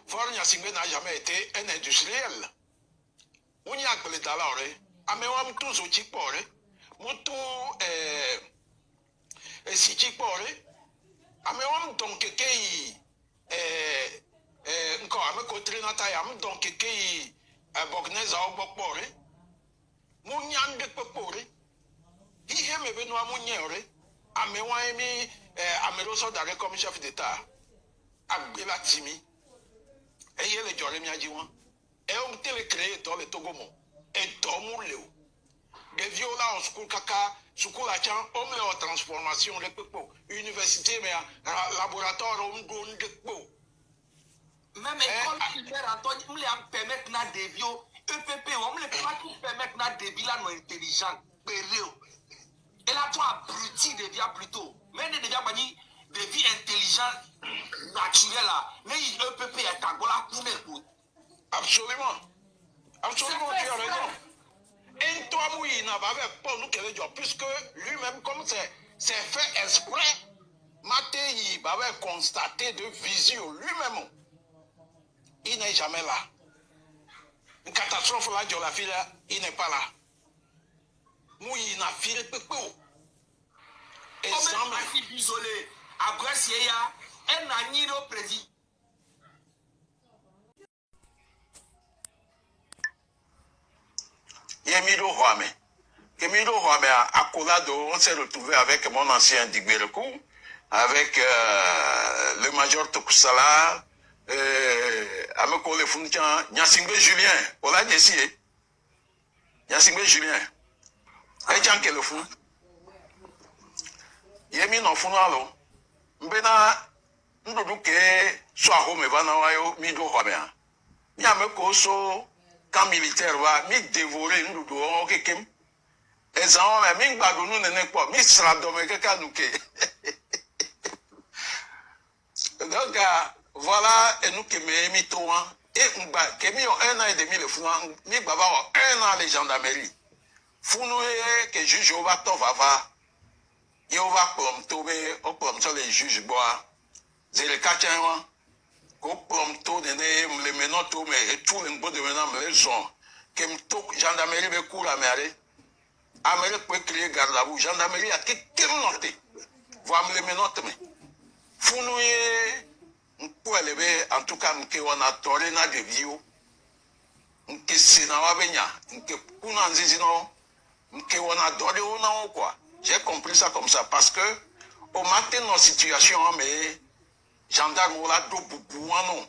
Fort Nyasingbe n'a jamais été un industriel. On y a appelé d'alors. Amewam tous au Chipore. Moutou si Chipore. Amewam donc kei encore ameko trinata yam donc kei Bogneza au Bokpore. Mounyan de Pepore. Ihe me beno amunyere. Amewa emi ameroso dare comme chef d'état. Agbela timi. Eye le jore mi ajiwan. E o tele créer dans le Togomo. Et domu leo. De viola en school kaka, school a chan, homme en transformation le pepo. Université mais laboratoire on donne de pepo. Même école primaire Antoine, on les permettre na devio EPP, on les permettre na debila no intelligent. Et là toi abruti devient plutôt. Mais ne devient pas ni devient intelligent naturel là. Mais EPP est à gola pour. Absolument. Absolument, tu as raison. Et toi, oui, il n'a pas pour nous qu'elle job, puisque lui-même, comme c'est fait exprès, Maté, il avait constaté de vision lui-même. Il n'est jamais là. Une catastrophe là, de la fille, il n'est pas là. Nous, il n'a filé peu. Et sans même. Isolé, après, c'est un annido président. Yemiro Houame. Yemiro Houame à Colado, on s'est retrouvé avec mon ancien Digberekou, avec le major Tokusala, avec le Foundian, Nyasingbe Julien, on l'a dit, Nyasingbe Julien. Et tiens, quel fou. Yemi no funalo. Mbena, ndoduke, soit home, vanawayo, mido Houame. Yameko so. Quand militaire va mi dévorer nous doit quelqu'un et ça on a mis badou nous n'est pas mi sera domé quelqu'un nous que donc voilà et nous qui me mi toi et mba que mi on 1 an et demi le fou mi baba 1 an les gendarmerie fou nous que juge va to va il va comme tomber au comme ça les juges bois c'est le cas tiens comme tout les menons tout mais tout le monde de maintenant les gens comme tout gendarmerie be cour à mer Amérique peut créer garde à vous gendarmerie a quel noté voir les menons mais founou pour élever en tout cas que on a toré na de vieux que c'est na wabenya que kuna nzizino que on a doré ou non quoi j'ai compris ça comme ça parce que au matin nos situations mais gendarme ou la do boubouano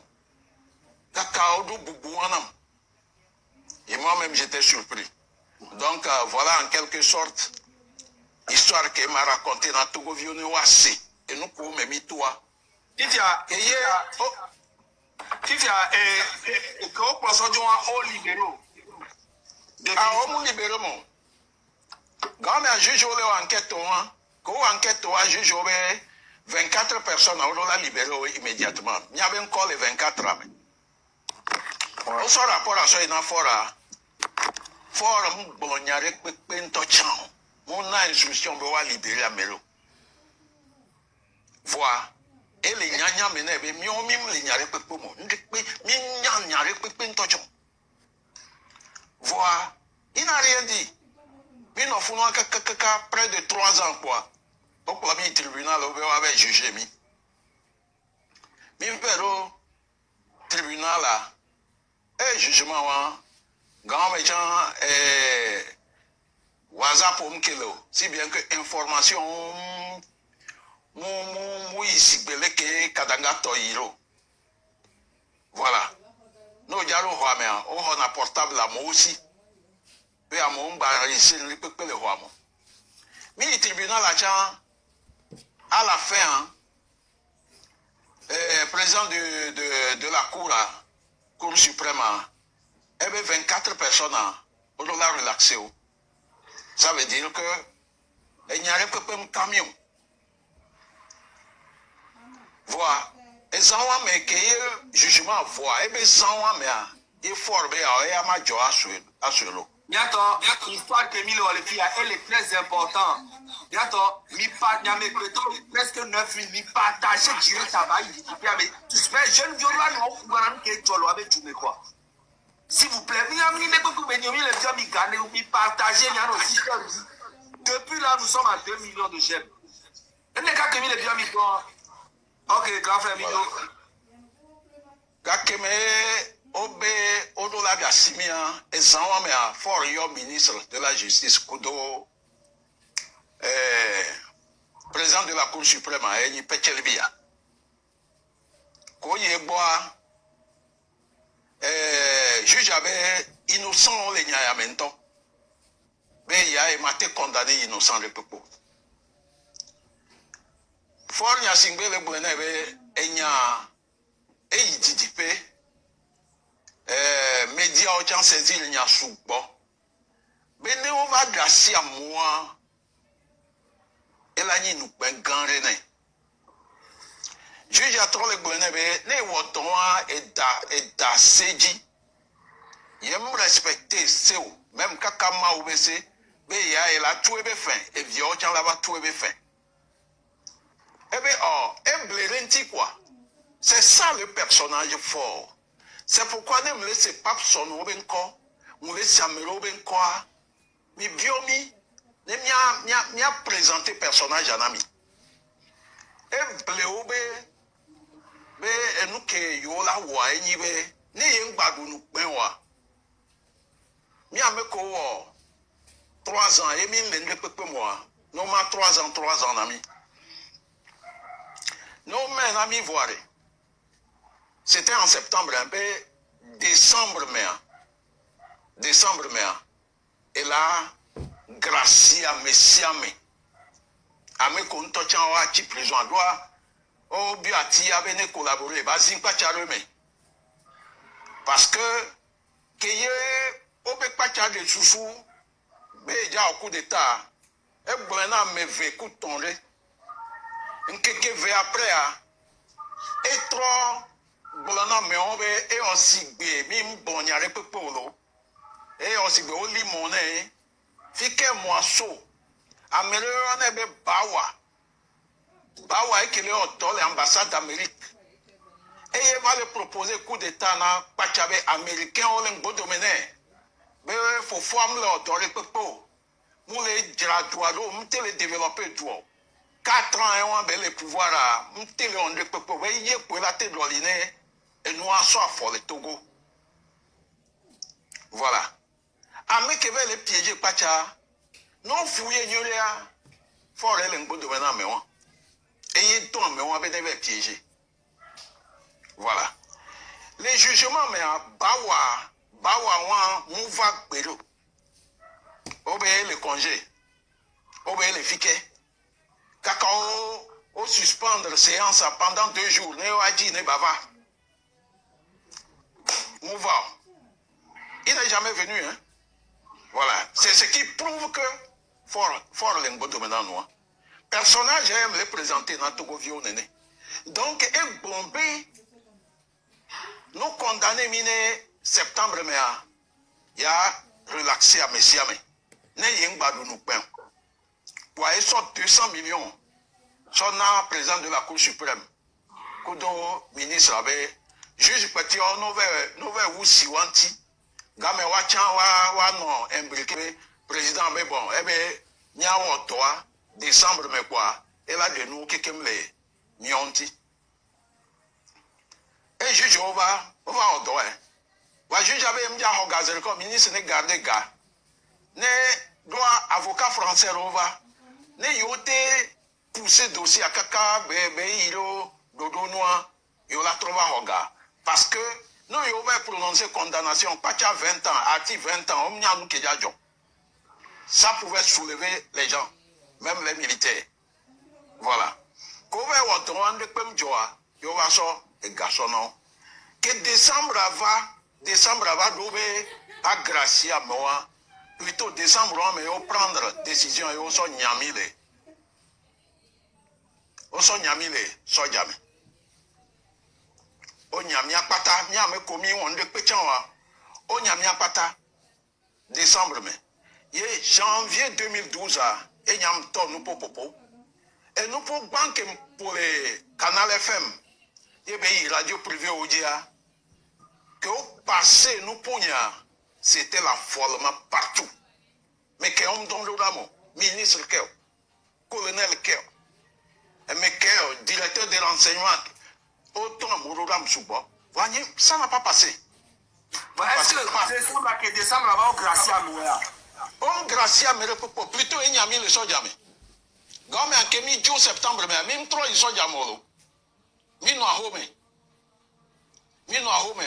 cacao do boubouanam et moi-même j'étais surpris donc voilà en quelque sorte histoire qu'elle m'a raconté dans Togo Vione Ouassé et nous pouvons même toi Titia et que au poisson du au libéraux au libéraux mon quand on juge au enquête on juge au 24 personnes on l'a libéré immédiatement. Il y avait encore les 24 ans. On sort rapport à ça, il y a fort bon, il y a un touchant. Mon instruction doit libérer la mélo. Voilà. Et les gnagnas menaient, mais mieux même les gnagnas pour moi. Voilà. Il n'a rien dit. Mais nous faisons près de 3 ans quoi. Pourquoi le tribunal avait jugé mi? Mi pero tribunal là, jugement grand méchant WhatsApp pour m'kelo, si bien que information mou ici belé que kadanga toiro. Voilà. Nous jalo Houame, on a portable là moi aussi. Mais à mon bar ici le peu le Houame. Mi tribunal là à la fin, président de la Cour suprême, il y avait 24 personnes, on l'a relaxé. Ça veut dire que il n'y a pas de camion. Voilà. Et ça, mais que jugement voit, et bien ça, mais il faut bien, il y a ma joie à ce lot. L'histoire que Milo les filles, elle est très importante. Presque 9 000, mi partager, gérer ça va, tu sais, jeune violent, non, quoi. S'il vous plaît, mi partager, depuis là, nous sommes à 2 millions de j'aime. Et les gars, que mi les bien, mi ok, grand frère, Milo. Gakeme obe odola bia simia ezanwa me a for your ministre de la justice kudo président de la cour suprême a eni pechelbia ko ye boa juge abe innocent le nya ya mento be ya e mate condamné innocent le pepo for nya singbe le bwana be enya et dit média au temps saisi il n'y a soubo mais on va grâce à moi et là nous ben gangrené juge a trop le bonheur ne wotoa et da seji yem respecter seu même kakama obese be ya et la tout est fin et vieux temps là-bas tout est fin et ben oh et blérenti quoi. C'est ça le personnage fort. C'est pourquoi ne me laissez pas son obenko, me laissez amelo obenko, mi biomi, ne m'a présenté personnage en ami. Et bleobe, be nous que yola wa enibe, ne yengbadu nous benwa. Mi ameko 3 ans, et mi l'ende pepe moi, non ma 3 ans ami. Non mais ami voir. C'était en septembre, un peu décembre, mai. Et là, Gracia, Messiame. Ame konto chanwa chi prison doit. Oh, biati a venu collaborer. Bazin pas charme. Parce que, qu'il obe pas charme de sousou, mais déjà au coup d'état, et brena me vécu tomber. Un quelque veut après, et trop. Bolana me on be e osigbe mi mbonyare pepolo e osigbe o limone fike moaso amere na be bawa ekele otole ambassade d'Amérique et va le proposer coup d'état na pachabe américain o lengo domene be fo forme le otole pepo mu le graduado mte le développer duo 4 ans et on be le pouvoir à mte le on de pepo be ye pour la tête doline. Et nous en sommes for le Togo. Voilà. Ame que les piéger pacha. Non fouiller nyorea. For le ngo de mena mewa. Et y ton mewa be deve piéger. Voilà. Les jugements mais bawa wan mouva pero. Obéir le congé. Obéir le fiquet. Kakao au suspendre séance pendant 2 jours. Ne waji ne bava. Mouvant. Il n'est jamais venu, hein. Voilà. C'est ce qui prouve que fort l'engo dominant noir. Personnage aime les présenter dans Togo Vio Néné. Donc, et Bombay, nous condamnés miné septembre, mais il y a relaxé à Messiame. Ne yeng badou nous peint. Pour aller sur 200 millions, son président de la Cour suprême, Kudo ministre avait. Juge petit on nouvelle ou si wanti game wa no imbriqué président mais bon eh ben nya wo toi décembre mais quoi et là de nous qui les nyonti et juge on va au doigt wa juge avait m'dia organiser comme ministre ne garder gars ne droit avocat français on va ne yote pousser dossier à kaka be iro dodo noir yo la trouva hoga. Parce que nous avons prononcé condamnation, pas qu'à 20 ans, à 20 ans, on a nous ça pouvait soulever les gens, même les militaires. Voilà. Quand on va de Pemjoa, il va so et garçon. Que décembre va dober à Gracia moi. Plutôt décembre, on va prendre décision et on s'en nyamile. On s'en nyamile, so jamais. Onyamia pata nyame komi wonde pechanwa onyamia pata décembre, mais. Et janvier 2012, et nous pour popo. Et nous pour banque pour les canal FM, et bien radio privée au dia, que au passé nous pogna, c'était l'affolement partout. Mais qu'on donne le ramo, ministre Keo, colonel Keo, mais Keo, directeur de renseignement, autant Mourouram Souba, voyez, ça n'a pas passé. Est-ce que décembre là-bas au Gracia Mouya? On Gracia, mais plutôt il y a mis le soja. Gomme a kemi 12 septembre, mais même 3 soja molo. Mino a home. Mino a home.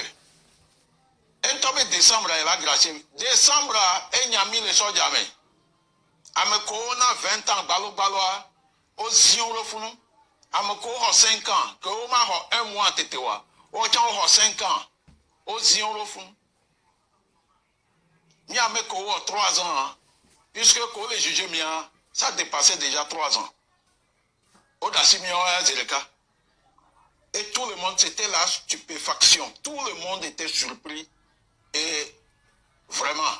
En tombé décembre, il a Gracia. Décembre, il y a mis le soja. Ameko na 20 ans, balo baloa, au Zion le founou. Ameko a 5 ans, que au ma 1 mois tetewa. Au tchan 5 ans, au Zion le founou. Ni Ameko a 3 ans, puisque quand les juges mia, ça dépassait déjà 3 ans. Au Dassimio à Zereka. Et tout le monde, c'était la stupéfaction. Tout le monde était surpris. Et vraiment,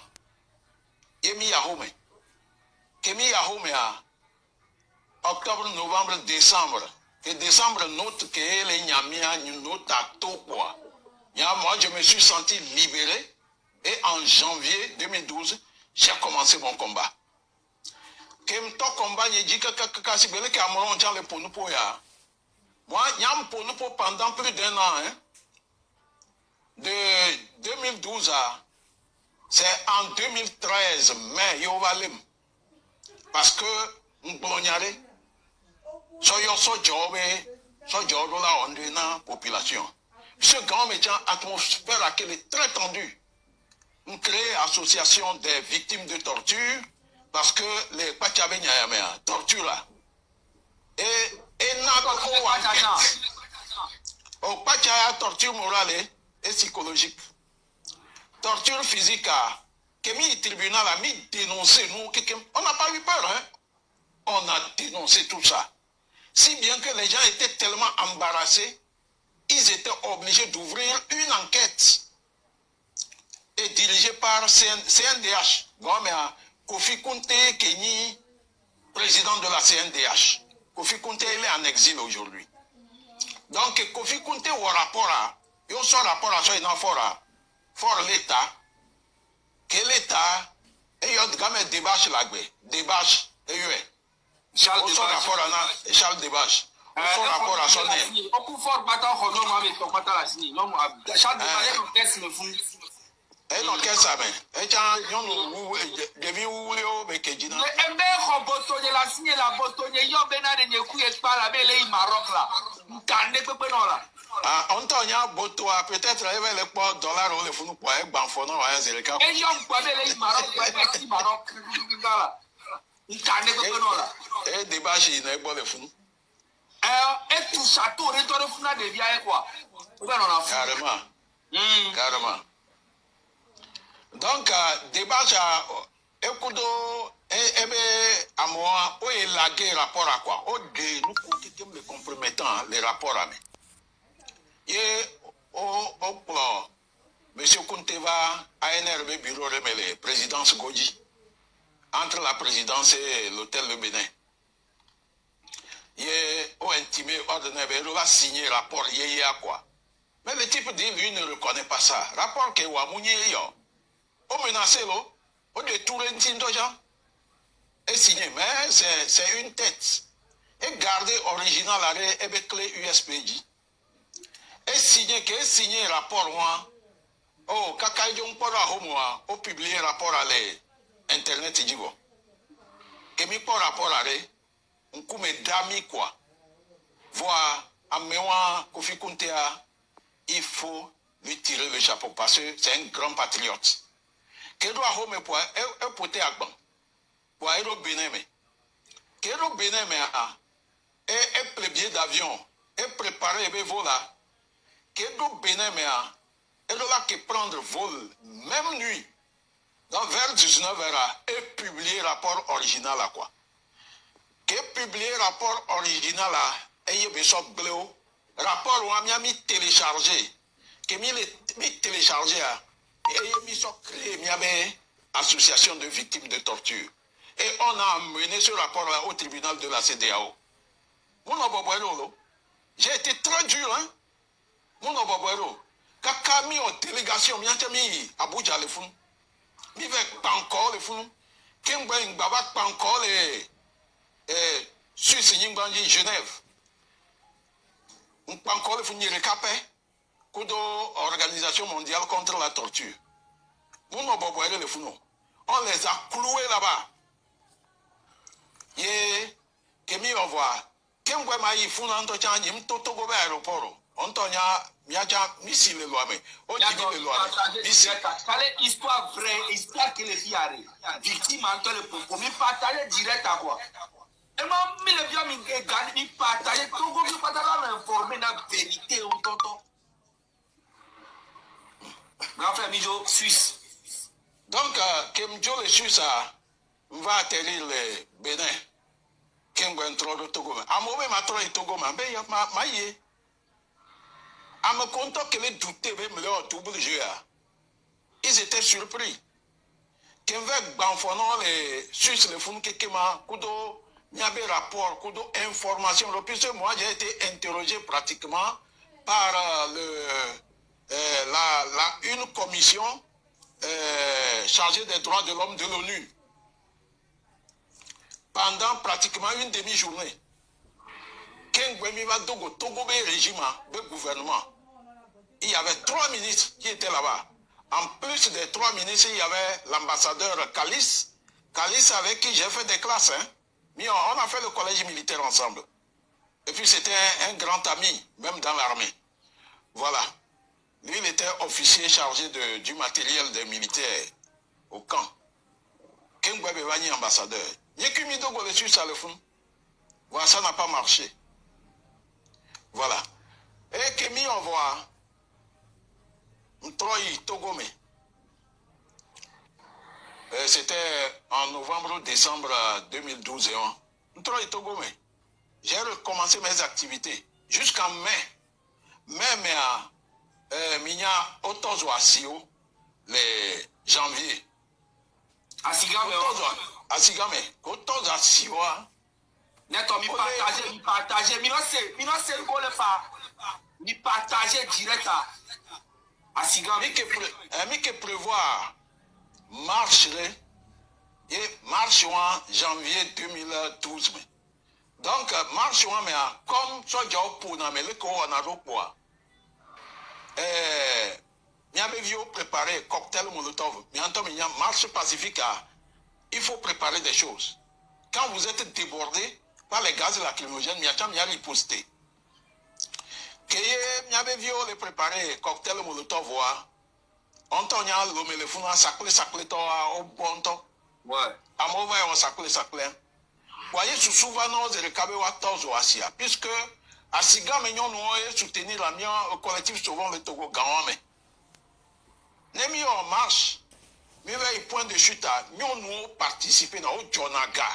Emi Yahome. Kemi Yahome à octobre, novembre, décembre. Et décembre, note que les Nyamia, note à tout quoi. Moi, je me suis senti libéré. Et en janvier 2012, j'ai commencé mon combat. Kemto combat, j'ai dit que si vous voulez que Amoron tient le ponupo ya. Moi, il y a un ponupo pendant plus d'1 an. Hein. De 2012 à. C'est en 2013, mai, Yovalem. Parce que, m'blognare, so job là, on est dans la population. Ce grand métier, atmosphère à laquelle est très tendue. On crée association des victimes de torture parce que les Pachabényayamea, torture là. Et au Pachaya, torture morale et psychologique. Torture physique, que le tribunal a mis dénoncé nous, on n'a pas eu peur, hein. On a dénoncé tout ça. Si bien que les gens étaient tellement embarrassés, ils étaient obligés d'ouvrir une enquête. Et dirigé par CNDH. Kofi Kunte Kenyi, président de la CNDH. Kofi Kunte, il est en exil aujourd'hui. Donc, Kofi Kunte, au rapport, il y a un rapport à ça, for l'État, que l'État, et il y a un débat chez l'Agbe, débat, et il y a Charles Debache. Son rapport à son nez. Et non, qu'est-ce que ça fait? Et quand on devient où mais que Gina. Ah, on t'en a boto à peut-être avec les $, on les fout pour un banfon, on va y aller. Et débat chez il n'est pas le fou. Et tout château, retourne fou de vieille quoi. Carrément. Carrément. Donc, débat, écoute, à moi, où est la guerre rapport à quoi? Au de nous qui me compromettant les rapports à moi. Et au plan, M. Kunteva, ANRB, bureau de présidence Goji, entre la présidence et l'hôtel Le Bénin. Et au intimé, ordonné, il va signer rapport, il y a quoi? Mais le type dit, lui, ne reconnaît pas ça. Rapport que Wamouni est là. On menace l'eau, on détourne une tinte de gens. Et signé, mais c'est une tête. Et garder original avec clé USPJ. Et signé rapport, moi. Oh, Kakaïdjon pour la homo, au publier rapport à l'internet, digo. Que mi pour rapport à on coume d'amis quoi. Voir, à mémoire, Kofi Kuntea, il faut lui tirer le chapeau parce que c'est un grand patriote. Que doit home pour un poté à ban. Pour aéro Bénin, que le Bénin, et plébien d'avion, et préparer les vols là. Que le Bénin, et là qui prendre vol, même nuit, dans vers 19h, et publier rapport original à quoi. Que publier rapport original à, et il y a besoin de bleu, rapport où on a mis téléchargé, que mis téléchargé à, et il y a mis créé, association de victimes de torture. Et on a mené ce rapport au tribunal de la CEDEAO. J'ai été très dur, hein. Mon oboboero. Kaka mi en délégation, mi mi Abuja le fun. Mi ve pankor le fun. Kengba baba pankor le Suisse yingbanji Genève. Un pankor le fun ni recapé. Kudo Organisation mondiale contre la torture. Mon oboboero le fun. On les a cloués là-bas. Ye kemi envoie. Kengba ma yi fun anto chanji mtoto go ba aéroport. Antonia miacha misi le loame. O jibi le loame. Misi. Kale histoire vraie, histoire que les filles arrivent. Victime entre le popo, mi partager direct à quoi. Et moi, mi le vieux mi gagné, mi partager, tout le monde partager informer la vérité ou tonton. Grand frère Mijo, Suisse. Donc, Kemjo le Suisse va atterrir le Bénin. Kembo intro de Togo. Amome ma trop Togo ma be ma ye. À me content que les doutés même leur double jeu. Ils étaient surpris. Qu'avec Banfonon, les Suisses, les Founs, Kekema, Kudo, Niabe rapport, Kudo information. Puisque moi, j'ai été interrogé pratiquement par une commission chargée des droits de l'homme de l'ONU. Pendant pratiquement une demi-journée. Togo régime, le gouvernement. Il y avait 3 ministres qui étaient là-bas. En plus des 3 ministres, il y avait l'ambassadeur Kalis. Kalis avec qui j'ai fait des classes. Hein. Mais on a fait le collège militaire ensemble. Et puis c'était un grand ami, même dans l'armée. Voilà. Lui, il était officier chargé du matériel des militaires au camp. Kengwe Bevani, ambassadeur. Yekumi Dogo le Suisse à le fond. Voilà, ça n'a pas marché. Voilà. Et Kemi envoie Mtroy Togome. C'était en novembre ou décembre 2012. Mtroy Togome. J'ai recommencé mes activités jusqu'en mai. Mai, Minya Otozo Asio, le janvier. Asigame. Asigame. Otozo Asio. Neto, mi partager, mi non se go le fa. Mi partager direct à Sigame. Mi que prévoir marche et marche en janvier 2012. Donc marche en mais comme ça j'ai pour na me le ko na ro quoi. Mi avait vu préparer cocktail molotov. Mi entend mi marche pacifique. Il faut préparer des choses. Quand vous êtes débordé par les gaz lacrymogènes, il y a riposté. Il y avait vu les préparer cocktail molotov. On a l'homme le fond, saclé, au bon temps. Ouais. À mauvais, on saclé. Voyez, souvent, nous avons recabé à Tozo Asia, puisque à Siga, nous avons soutenu la mienne collectif souvent le Togo Gawame. Nous avons en marche, nous avons point de chute, nous avons participé dans le Djonaga.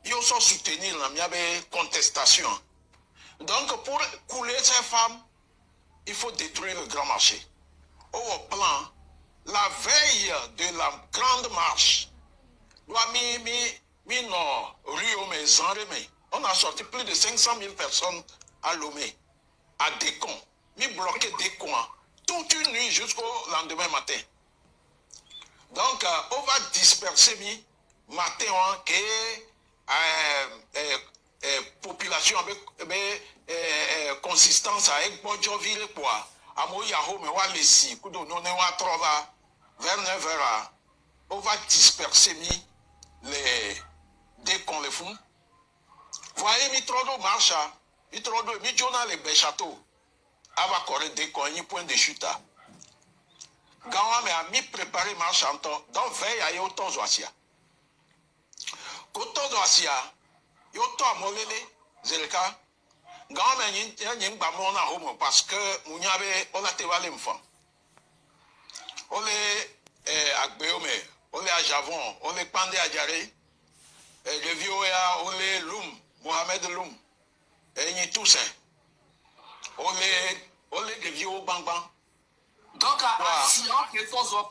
Ils ont soutenu la mienne contestation. Donc, pour couler ces femmes, il faut détruire le grand marché. Au plan, la veille de la grande marche, on a sorti plus de 500 000 personnes à Lomé, à Décon. Mi bloqué Décon toute une nuit jusqu'au lendemain matin. Donc, on va disperser mi matin population avec consistance avec Bodjoville quoi. Vers 9h, on va disperser les décons les fous. Voyez, Mitrodo marche, Mitrodo, Midjona les Béchâteaux, Avacor décon, un point de chute. Gawame a mis préparé marche en temps, donc veille à Yotozo Asia. Kotozo Asia, Yoto a molele, Zelka. Gawame yin bamona homo parce que Mouniabe, on a tévalé m'fam. On est à Béomé, on est à Javon, on est Pandé à Djaré, le vieux on est Loum, Mohamed Loum, et Toussaint. On est le vieux Bang Bang. Donc,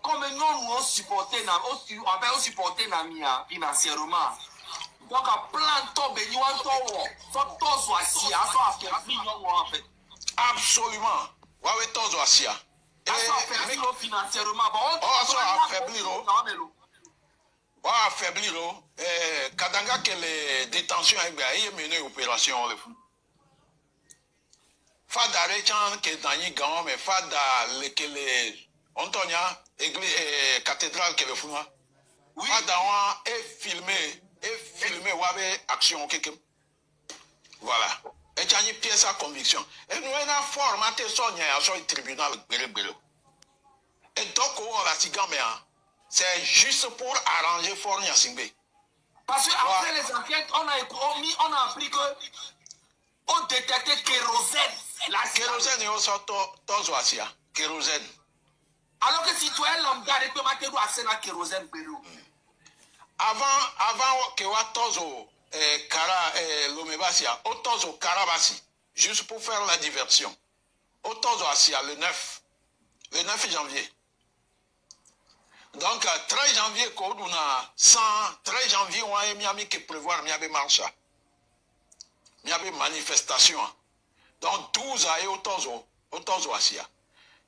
comme nous on supporté financièrement. Donc, plein de temps, absolument. Ouais, tozo asia. Financièrement, affaiblir Kadanga que les détentions et mené opération le fou. Fada rechan que dans Gan mais fada que les Antonia église cathédrale que le fou. Fada est filmé wabe action quelqu'un. Voilà. Et tu as une pièce à conviction. Et nous avons formaté son tribunal. Et donc, c'est juste pour arranger Fornia Singbe. Parce qu'après les enquêtes, on a appris qu'on détectait kérosène. La kérosène est aussi tozoasia. Kérosène. Alors que si tu es lambda, tu peux mettre à kérosène. Avant que Tozo Lomebasia, Otozo Karabasi, juste pour faire la diversion. Otozo Asia, le 9 janvier. Donc, 13 janvier, on a 13 janvier, on a mis qui prévoir, il y avait marche. Il y avait manifestation. Donc, 12 a Otozo Asia.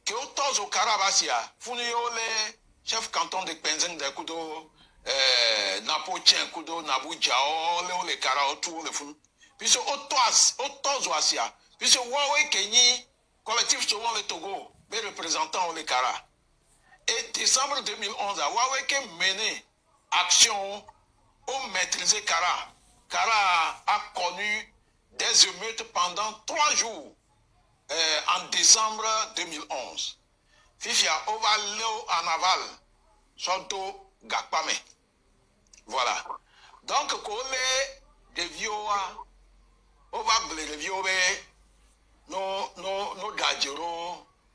Que Otozo Karabasia, Funio les chefs canton de Penzen de Kudo. Napotien kudo Nabuja le kara autour le fou puisque autos asia puisque Huawei Kenya collectif selon le Togo les représentants le kara et décembre 2011 Huawei qui mené action au maîtriser Kara a connu des émeutes pendant 3 jours en décembre 2011 Fifia Ovaleo en aval Soto Gakpame. Voilà. Donc, quand les vieux, on va les vieux, nos gadgets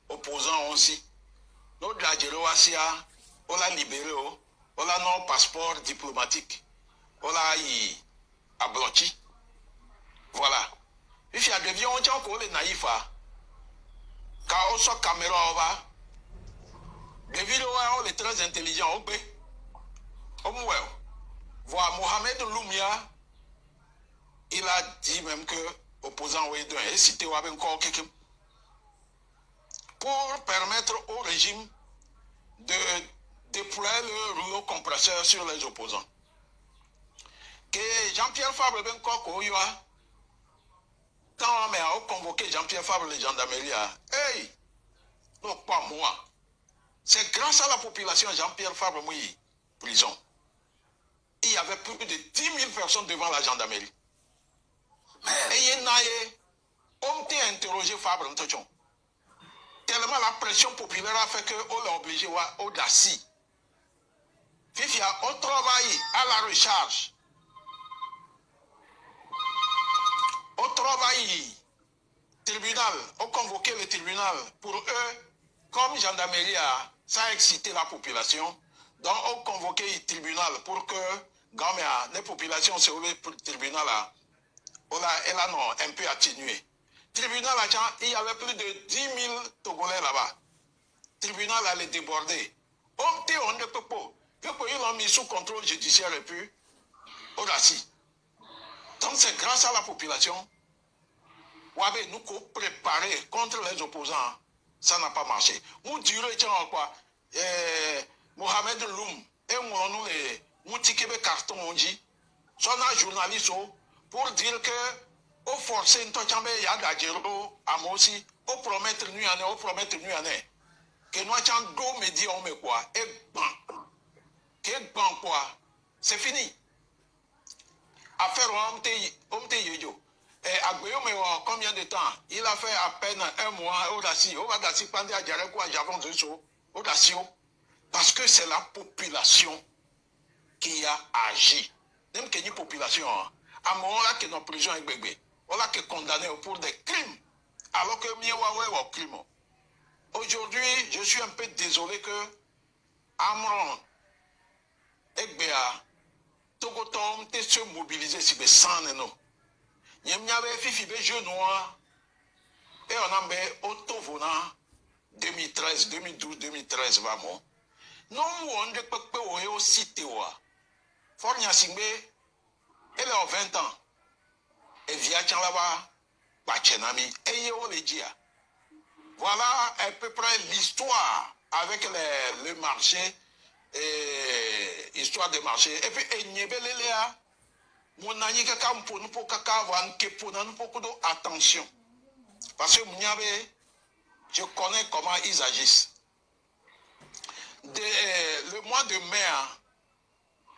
opposants aussi. Nos gadgets aussi, on l'a libéré, on a nos passeports diplomatiques, on l'a à bloquer. Voilà. Il y a des vieux, on tient encore les naïfs. Quand on sort caméra, on va. Les vidéos, on est très intelligents, on peut. Voilà, Mohamed Loumia, il a dit même que l'opposant est cité encore quelqu'un pour permettre au régime de déployer le rouleau compresseur sur les opposants. Que Jean-Pierre Fabre ben Kokoyoa, quand on a convoqué Jean-Pierre Fabre les gendarmeries, hey, non pas moi. C'est grâce à la population Jean-Pierre Fabre Mouy, prison. Il y avait plus de 10 000 personnes devant la gendarmerie. Et on t'a interrogé Fabre Ntochon. Tellement la pression populaire a fait qu'on l'a obligé à audacier. Fifia, on travaille à la recharge. On travaille tribunal, on convoquait le tribunal pour eux, comme gendarmerie a, ça excité la population. Donc, on convoquait le tribunal pour que les populations se roulent pour le tribunal. Elle a non, un peu atténué. Tribunal, il y avait plus de 10 000 Togolais là-bas. Tribunal allait déborder. On ne peut pas. Ils l'ont mis sous contrôle judiciaire et puis, on a si. Donc, c'est grâce à la population. Ouabe, nous préparer contre les opposants. Ça n'a pas marché. Nous dirons, quoi? Mohamed Loum, et nous les Moutikebe carton on dit, son journaliste pour dire que au forcer une tochambe yadagero à moi aussi, au promettre nuit année, que nous avons deux médias on met quoi, et ban quoi, c'est fini. Affaire omte yoyo. Et Agbeyo mais combien de temps? Il a fait à peine un mois au Dassi, au Dassi pendant à Djareko à Javon de So, au Dassio. Parce que c'est la population qui a agi. Même qu'il y a une population, à un moment là que nos prisons est bébé, on l'a que condamné pour des crimes, alors que Miawawe est au crime. Aujourd'hui, je suis un peu désolé que Amron et Béa, Togotom, t'es se mobiliser si sans nous. Il y a fifi be jeu noir et on a mis autovona 2013. 2013, 2012, 2013, vraiment. Non, on ne peut pas aussi théoria. Fornia Singbe, elle a 20 ans. Et via Tchalaba, Bachenami, et Yolegia. Voilà à peu près l'histoire avec le marché, histoire des marchés. Et puis, Enyebelelea, mon ami kaka nous pour kaka avoir beaucoup d'attention. Parce que je connais comment ils agissent. Le mois de mai,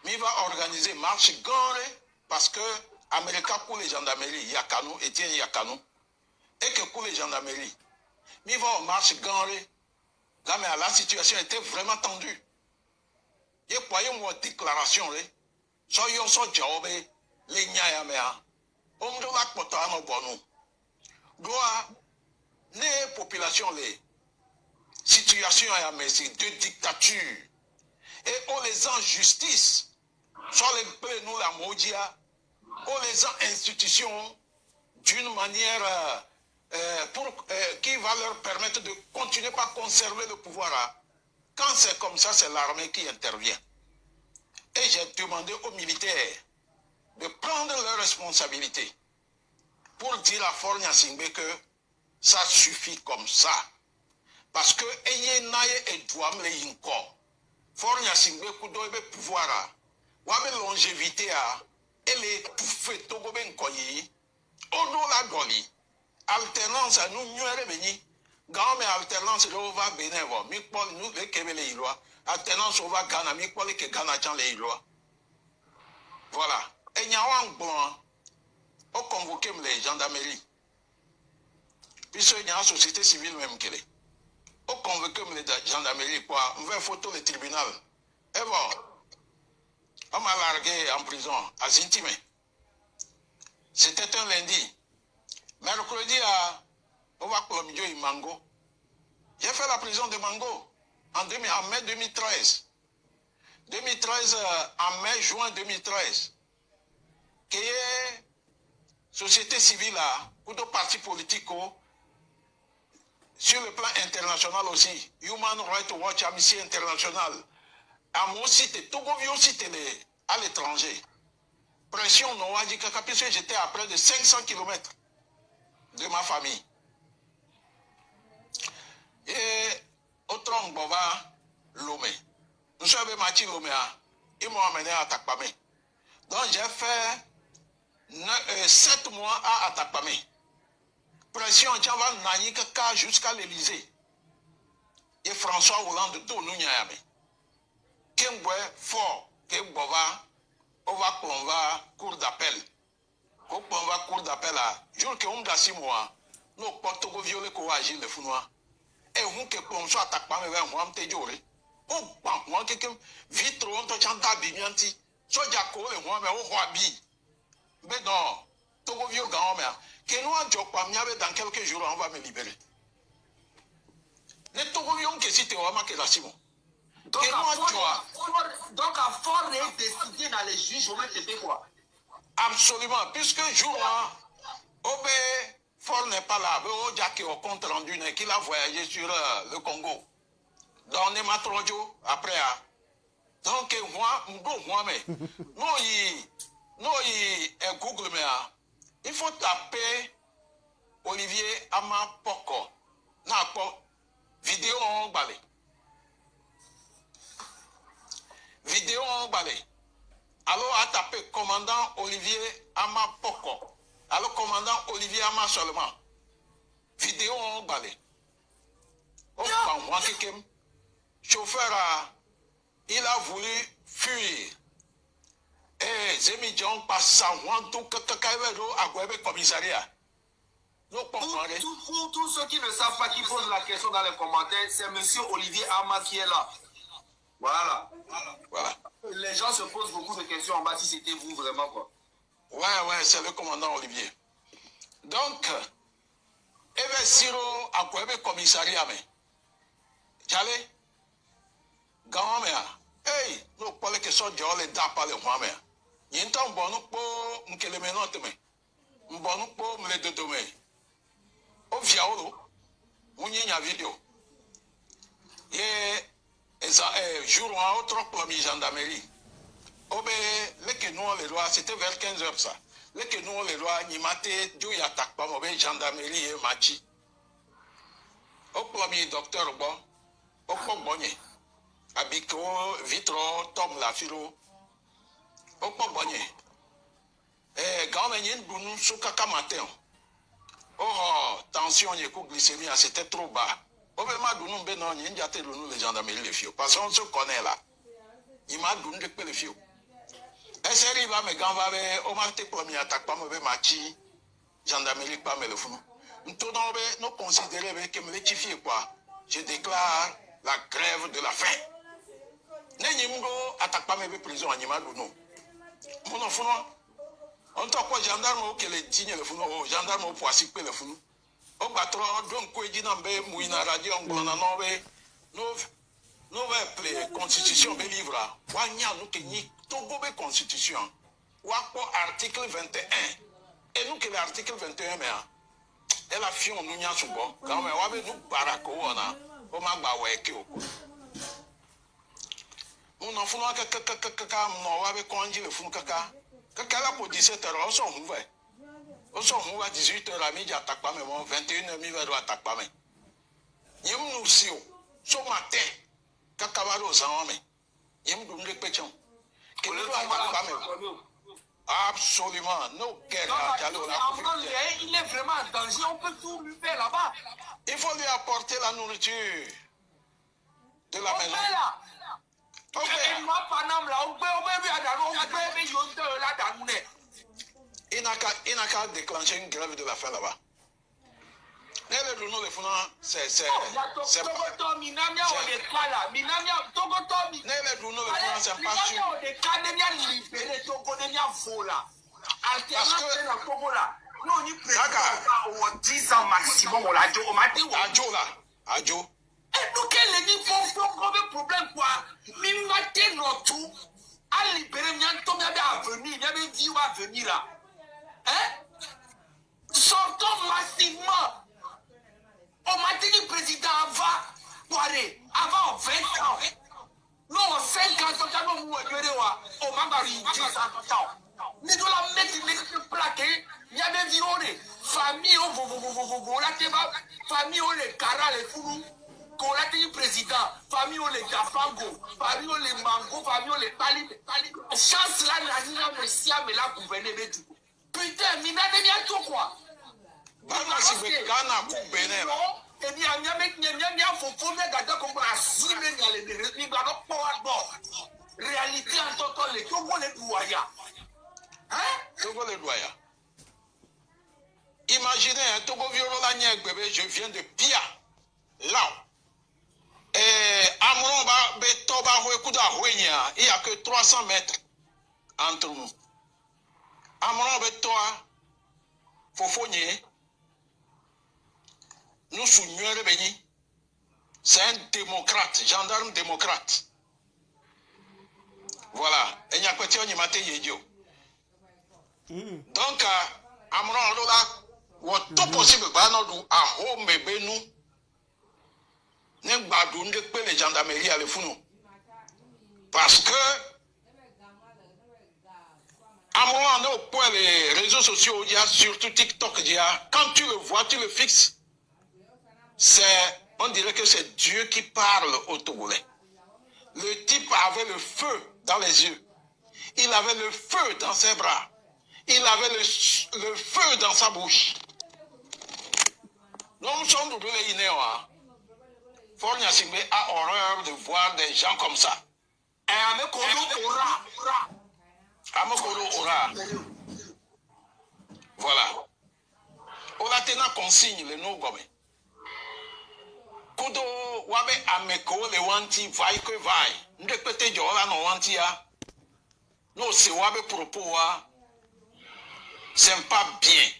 il va organiser marche gore parce que Américain pour les gendarmeries, Yakanou, Etienne Yakanou, et que pour les gendarmeries, il va en marche gore. Mais la situation était vraiment tendue. Et voyez moi déclaration, soyons so job, les nyayamea, on doit la porter à nos bonus. Doit les populations, les situations de dictature et on les injustices, soit les nous la modia, on les institutions d'une manière qui va leur permettre de continuer par conserver le pouvoir. Quand c'est comme ça, c'est l'armée qui intervient. Et j'ai demandé aux militaires de prendre leurs responsabilités pour dire à Fornia Singbe que ça suffit comme ça. Parce que Eye Naye et Douam le Yinko, Fornia Singbe Kudo ebe pouvoir, wabe longévité et les pouffets Togoben Koyi, Odo la Doli, alternance à nous nuere beni, Gaume alternance de Ova Benevo, Mikpol nous le Kebele Iloa, alternance Ova Ghana, Mikpol ke Ghana Chan le Iloa. Voilà. Et Nyawang Blanc, au convoqué les gendarmeries. Puisque il y a une société civile même qui est. Au convoqué les gendarmeries, quoi, on fait photo le tribunal. Et bon, on m'a largué en prison à Zintime. C'était un lundi. Mercredi, on va pour le milieu de Mango. J'ai fait la prison de Mango en mai 2013. 2013, en mai, juin 2013. Qui est société civile, ou de partis politiques, sur le plan international aussi, Human Rights Watch, Amnesty International, à mon site, Togovio site à l'étranger. Pression non dit que j'étais à près de 500 km de ma famille. Et au tronc Bova, Lomé. Nous sommes Mati Lomé, ils m'ont amené à Takpame. Donc j'ai fait 7 mois à Atapame. Pression Tchava Nani Kaka jusqu'à l'Élysée. Et François Hollande tout nous nyame. Kembwe fort, Kembova, on va cour d'appel. On va cour d'appel à jour que on a 6 mois. Nous portons violer quoi agir le founois. Et on que on soit Atapame vers moi te jolé. Oh, moi quelqu'un vite on te chanta bimianti. So jako le moi mais au roi bi. Mais non, Togo vieux grand-mère, que nous en Djokpamiabe dans quelques jours, on va me libérer. Les Togo vieux qui citent vraiment que la Simon. Donc, à fort de décider dans les jugements, c'était quoi? Absolument, puisque jour Obé, Fort n'est pas là, au Jackie au compte rendu, qu'il a voyagé sur le Congo. Dans les Matrojo, après. Donc, moi, mais, non, il Google, mais il faut taper Olivier Ama Poko. Vidéo en balai. Vidéo en balai. Alors, à taper commandant Olivier Ama Poko. Alors, commandant Olivier Ama seulement. Vidéo en balai. Oh, moi, quelqu'un. Chauffeur, il a voulu fuir. Et Zemi John passe à tout à commissariat. Tous ceux qui ne savent pas, qui posent la question dans les commentaires, c'est M. Olivier Ama qui est là. Voilà. Les gens se posent beaucoup de questions en bas si c'était vous vraiment quoi. Ouais, c'est le commandant Olivier. Donc, Eve Siro a commissariat. Tchale, Gamamea. Hey, nous parlons que ça, Dieu les d'a pas le Mohamed. Il y a un temps bon pour me le menote, mais bon pour me le donner. Au fiaolo, on y a une vidéo. autre premier gendarmerie. Obe, les que nous, les lois, c'était vers 15 h ça. Les que nous, les lois, n'y maté, Dieu y attaque pas, mauvais gendarmerie et machi. Au premier docteur, bon, au premier, Abiko, Vitro, Tom Lafilo, au premier. Et quand on est venu sur Kaka matin, oh, tension, glycémie, c'était trop bas. Au moment où nous venons, il y a les gendarmeries, les filles, parce qu'on se connaît là. Il m'a donné les filles. Et c'est arrivé, mais quand on va te premier attaque, pas mauvais machi, gendarmerie, pas mais le fou. Nous considérons que me les quoi. Je déclare la grève de la faim. N'ayons attaque pas mes prisons à Nima Dounou. Mon enfant, on t'a quoi gendarme qui les digne le fou, gendarme au poisson le fou. Au battre, donc, quoi dit dans le mouina radio, on a nommé nous appelé constitution de livre. Wanya nous qui n'y Togo constitution. Wako article 21. Et nous que l'article 21 mais elle a fait un nounia sous bon. Quand même, on va nous barako on a. On m'a baweke au coup. Mon enfant a kaka mon va conduit le fou kaka. Kaka là pour 17 h on s'en ouvert. On s'en ouvert 18 h à midi attaque pas mais bon 21 h mi va attaque pas mais. Yem nous si ce matin kaka va aux hommes. Yem nous répétons. Que nous attaque pas mais. Absolument, nos guerres. Il est vraiment en danger, on peut tout lui faire là-bas. Il faut lui apporter la nourriture de la maison. Il n'a qu'à déclencher une grève de la faim là-bas. C'est maximum Adjo. Et donc, les niveaux font problème quoi. Mimaté notre à libérer Nyantom, il y avait à venir, il y avait dit où à venir là. Hein? Sortons massivement. On m'a dit le président avant 20 ans. Non, 5 ans, on m'a marié 10 ans. Mais nous la mettre plaqué, il y avait violé. Famille, famille, les caras, les foulous. Qu'on a dit président, famille, les gafango, famille, les mango, famille, les pali. Chance là, mais là, gouverner, mais du coup. Putain, mais n'a pas tout quoi. Et bien, il y a faut regarder comment assumer les réalité en tant que les Togo les doyens. Hein? Togo les doyens. Imaginez un Togo violent bébé, je viens de Pia. Là. Et Amron Betoba Huekuda Huenya, il n'y a que 300 mètres entre nous. Amron Betoa Fofonier. Nous sommes bénis. C'est un démocrate, gendarme démocrate. Voilà. Et il y a quoi de maté yedio. Donc, Amron Lola, tout possible, Banodou, à home benou. N'est pas de les gendarmeries à le fou. Parce que, à un moment donné, au point, les réseaux sociaux, il y a surtout TikTok, il y a, quand tu le vois, tu le fixes. On dirait que c'est Dieu qui parle au Togolais. Le type avait le feu dans les yeux. Il avait le feu dans ses bras. Il avait le feu dans sa bouche. Nous sommes tous les Inéois. Fornia Simbe a horreur de voir des gens comme ça. Et Amekolo aura. Amekolo aura. Voilà. Olatena consigne le nom gomme. Kudo wabe ameko le wanti vai que vai. Ndekpete jola no wanti ya. No se wabe propos wa. C'est pas bien.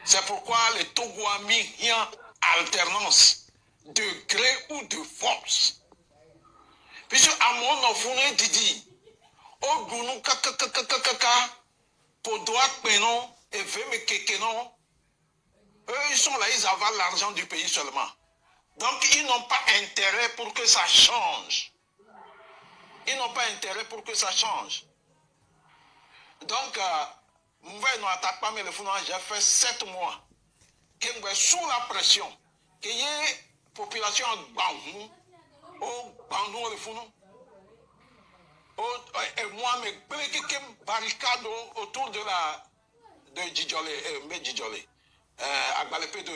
C'est pourquoi les Togo a mis rien alternance de gré ou de force. Puisque à mon enfant dit, au gounou kaka, pour droit pénon et veut kekenon, eux ils sont là, ils avalent l'argent du pays seulement. Donc ils n'ont pas intérêt pour que ça change. Ils n'ont pas intérêt pour que ça change. Donc, j'ai fait 7 mois. Que sous la pression, que la population et moi, je barricade autour de Djidjolé, à Balepédo,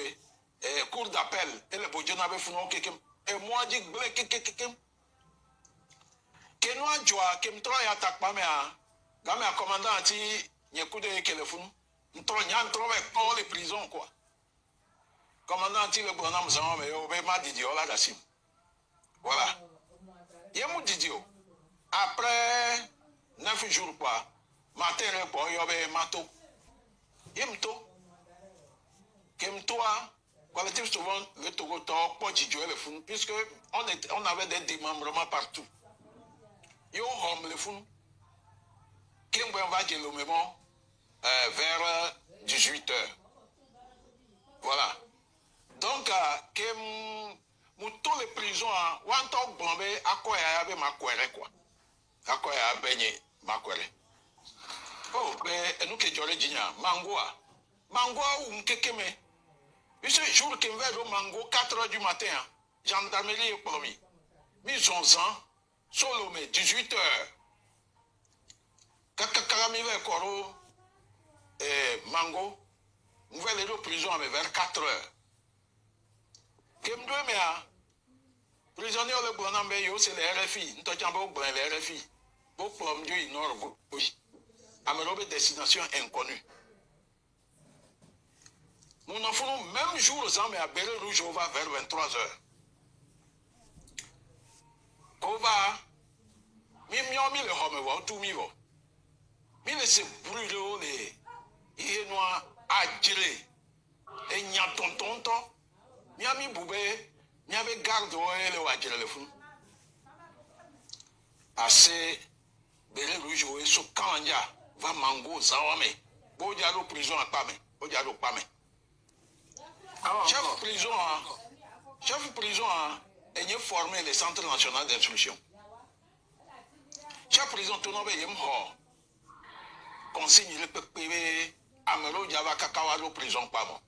cour d'appel, et le Bodjon avait foutu, et moi, je dis que nous avons que nous travaillons à Takpame, comme un commandant qui n'y a coup de téléphone, nous travaillons les prisons, quoi. Commandant qui le bonhomme, mais on va Didio là, d'assim. Voilà. Il y a mon Didio. Après 9 jours, quoi, matin, il y avait mato. Il y a mato. Toi, collectif souvent, le Togo, pas Didio, le fou, puisque on avait des démembrements partout. Yo homme le fou. Qui va dire le moment vers 18h. Voilà. Donc, tous les prisons, on top bombé, à quoi il y avait ma quoi. À quoi il y a baigné ma Oh, mais nous qui j'aurais dit, Mangoa ou Mkekeme. Ce jour qu'il va au Mango, 4h du matin, gendarmerie et promis. Mis 11 ans, solo, mais 18h. Kakakamive Koro et Mango, nous allons aller aux prisons vers 4h. Kem doit mais prisonnier le bonhomme yo c'est le RFI nous t'entends pas le RFI pour plomb du nord oui amérobe destination inconnue nous en faisons même jour aux hommes à Belle Rouge on va vers 23h on va mi le homme va tout mi va mi laisse brûler les noir à gérer et n'y a tonton Miami Boubé, Miami garde le wajire le fou. Assez, Bele Rouge, so Kanja, va mango, Zawame, Bojaro prison à Pame, Bojaro Pame. Chef prison a formé le Centre national d'instruction. Chef prison, tout le monde est consigne le PPV, Amelo Java Kakawado prison Pamo.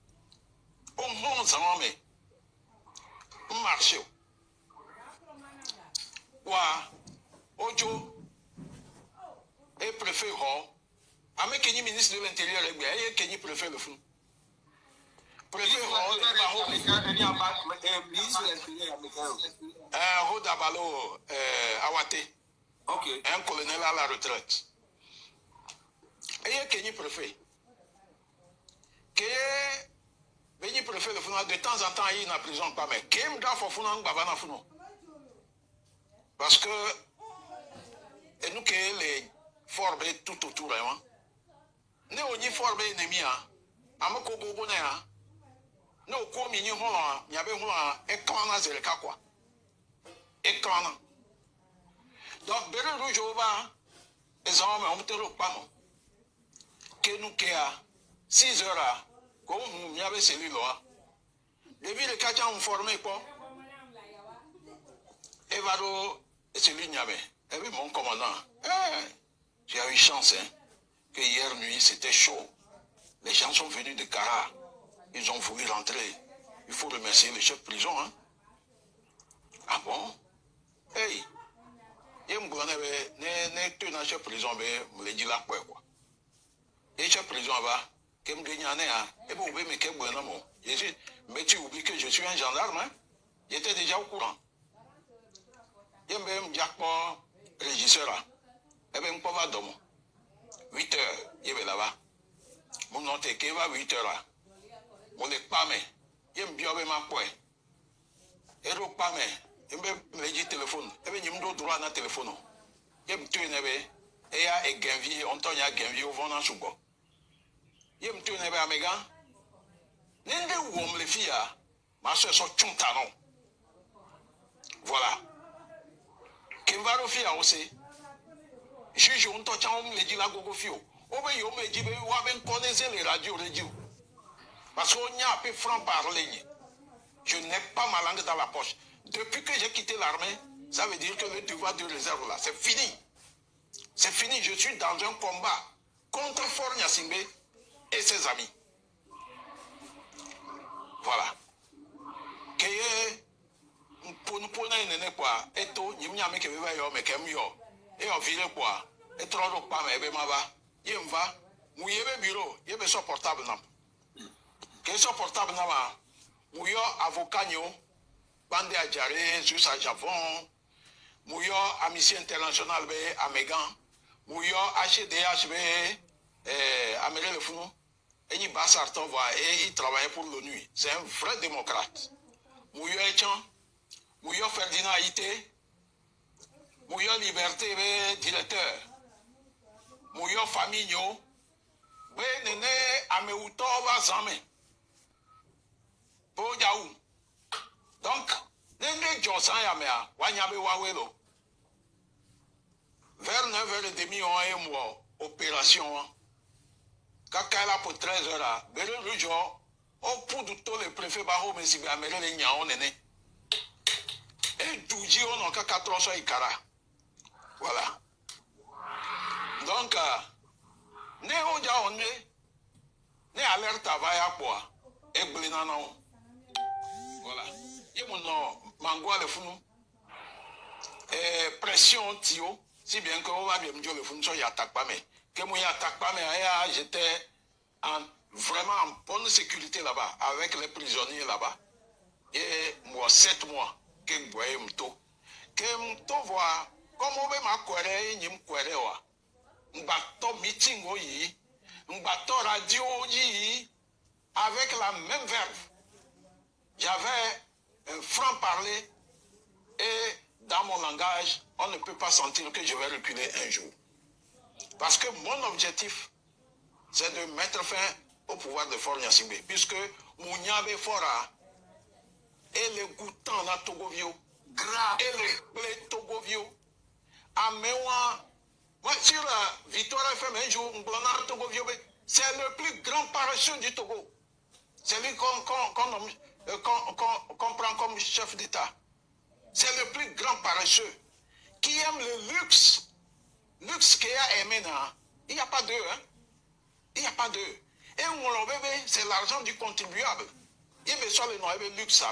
Au monde, Zawame. Marché. Wa Ojo et préfet Ho. Avec Kenny ministre de l'Intérieur, et Kenny préfet le fou. Préfet Ho, Dabalo Awate. Ok. Un colonel à la retraite. Et Kenny préfet. Veni préfère le founon de temps en temps il n'a prison pas mais qu'aime dans founon babana founon parce que et nous que les formés tout autour hein ne on y formé ennemi hein amako gogo na hein ne o ko mi ni ho hein mi abe ho hein e kan na zere ka kwa e kan donc bere rouge over les hommes on te pas non que nous que à 6 heures comme il y avait celui-là, les villes qui ont formé quoi? Evaro et celui n'y avait. Et puis mon commandant, j'ai eu chance hein, que hier nuit c'était chaud. Les gens sont venus de Kara, ils ont voulu rentrer. Il faut remercier le chef de prison. Hein? Ah bon? Hey, il me dit que le chef de prison me dit là quoi. Et le chef de prison va. Que me gagne et vous pouvez me dire que mais tu oublies que je suis un gendarme, hein? J'étais déjà au courant. Il y a même Jackpot régisseur, et bien, pas va dormir. 8 heures, il y avait là-bas. Mon nom est qu'il va 8 heures. Mon n'est pas, mais il y a un bio avec ma poêle. Et le pas, mais il me dit téléphone, et bien, il me donne droit à un téléphone. Il me tue, et il y a un gain, on t'en y a un gain, au vent en sous-bois. Il me tourne vers mes gars. N'ende où on me les filles, ma soeur sont tchontaron. Voilà. Kemvaro fia aussi. Juge, on t'a les dit la gogo fio. Obe yo me dit, ou avez connaissé les radios. Parce qu'on y a un peu franc parler. Je n'ai pas ma langue dans la poche. Depuis que j'ai quitté l'armée, Ça veut dire que le devoir de réserve là, c'est fini. C'est fini, je suis dans un combat contre Faure Gnassingbé et ses amis. Voilà. Que pour nous quoi, et tout, il y a que mais comme yo, et on vire quoi, et trop de pas, mais ma va, il va, mouiller bureau, il y a son portable, non. Que son portable, non, mouillot avocat, bande à Jaré, juste à Javon, mouillot Amnesty International, à Megan, mouillot HDHB, à Méré le Fou, et il bat Sarton, et il travaillait pour l'ONU. C'est un vrai démocrate. Mouillot Echan, mouillot Ferdinand Haïté, mouillot Liberté, directeur, mouillot Famigno, Néné Ameuto va Zame, pour Yaou. Donc, Néné Josan Yamea, Wanyabe Wawelo. Vers 9h30, on est moi, opération. Kakala pour 13h là, Béré Rujo, au bout de tout le préfet Barreau, mais si vous avez les Nyaon Néné. Et Douji, on a 4 ans Ikara. Voilà. Donc, ne Oja on est, ne alerte à Vaya quoi, et Blinano. Voilà. Il y a mon mangua le fou. Et pression tio, si bien que on va bien me dire le fou, il attaque pas, mais que moi, il attaque pas, mais j'étais vraiment en bonne sécurité là-bas, avec les prisonniers là-bas. Et moi, 7 mois, que je voyais m'to. Que m'to voit, comme on veut ma querelle, il me querelle, m'bato meeting, m'bato radio, avec la même verve. J'avais un franc-parler et dans mon langage, on ne peut pas sentir que je vais reculer un jour. Parce que mon objectif, c'est de mettre fin au pouvoir de Faure Gnassingbé, puisque Mouniabe Fora et le Goutan na Togovio, et le blé Togovio, à Mewa, sur Victoire FM un jour, Togovio, c'est le plus grand parachute du Togo. C'est lui qu'on prend comme chef d'État. C'est le plus grand paresseux qui aime le luxe. Luxe qu'il a aimé. Il n'y a pas d'eux. Hein? Il n'y a pas d'eux. Et mon bébé, c'est l'argent du contribuable. Il veut sur le nom de luxe.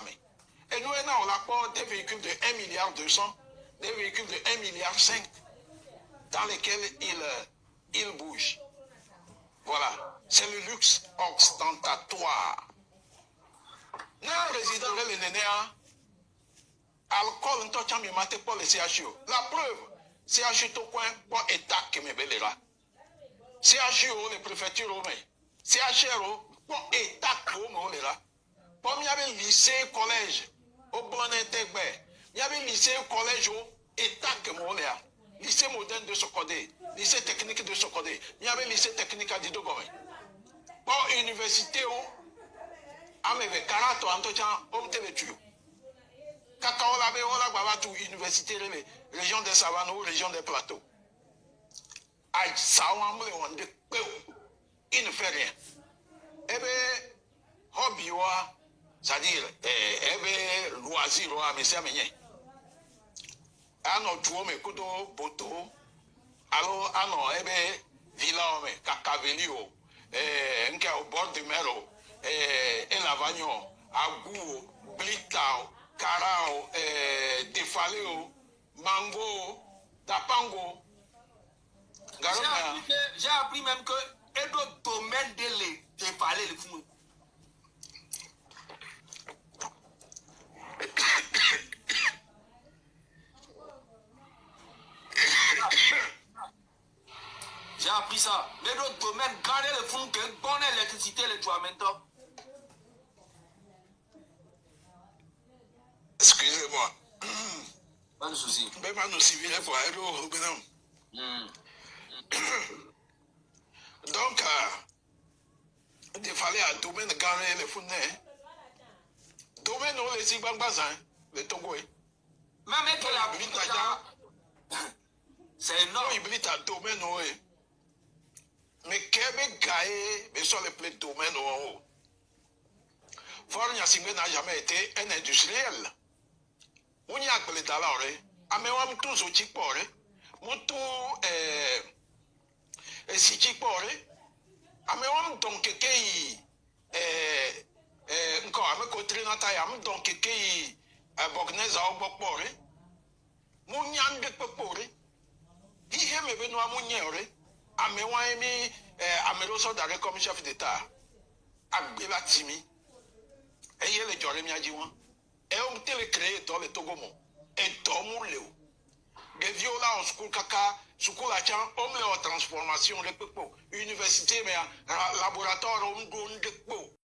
Et nous, on apporte des véhicules de 1,2 milliard, des véhicules de 1,5 milliard dans lesquels il bouge. Voilà. C'est le luxe ostentatoire. Le président de l'ENEA, alcool, on t'a mis maté pour le CHU. La preuve, CHU tout coin pour État qui me belera. CHU, les préfectures, CHU, pour État qui me belera. Pour il y avait lycée, collège, au bon intégre. Il y avait lycée, collège, au État qui me belera. Lycée moderne de Sokodé, lycée technique de Sokodé. Il y avait lycée technique à Didogoré. Pour université, Ameve Karato, Antocha, Homme Télétu. Kakao Labe, Ola Babatou, université, région des Savanes ou région des Plateaux. Aïe, ça, il ne fait rien. Eh bien, hobby, c'est-à-dire, eh bien, loisir, mais c'est mignon. Ano, tu me kudo, boto, alors, ano, eh bien, villa, Kakavelio, nke au bord de Mero. Elavagno, Agou, Blitao, Carao, Defaleo, Mango, Tapango. J'ai appris même que et d'autres domaines de les Defalé le fou. J'ai appris ça. Mais d'autres domaines, garder le fou, que bonne électricité, le toit maintenant. Excusez-moi. Pas de souci. Mais pas nous civils pour aller au gouvernement. Donc, il fallait un domaine garder les fournets. Domaine où les Zimbabwazans, les Togois. Même que la c'est énorme. Il blite un domaine où mais Québec gagne, mais sur les plaies de domaine où Faure Gnassingbé n'a jamais été un industriel. On y a appelé d'alors, amewa mtu zo chikpore mutu si chikpore amewa mdon kekei nko ameko trinata ya mdon kekei bogneza ogbokpore munyande pepore ihe mebe no amunyere amewa emi ameroso dare comme chef d'état agbeba timi eye le jore mi aji won e o tele créer to le togomo e to mu leo de viola en school kaka school a chan o me o transformation le pepo université mais laboratoire o ndo ndekpo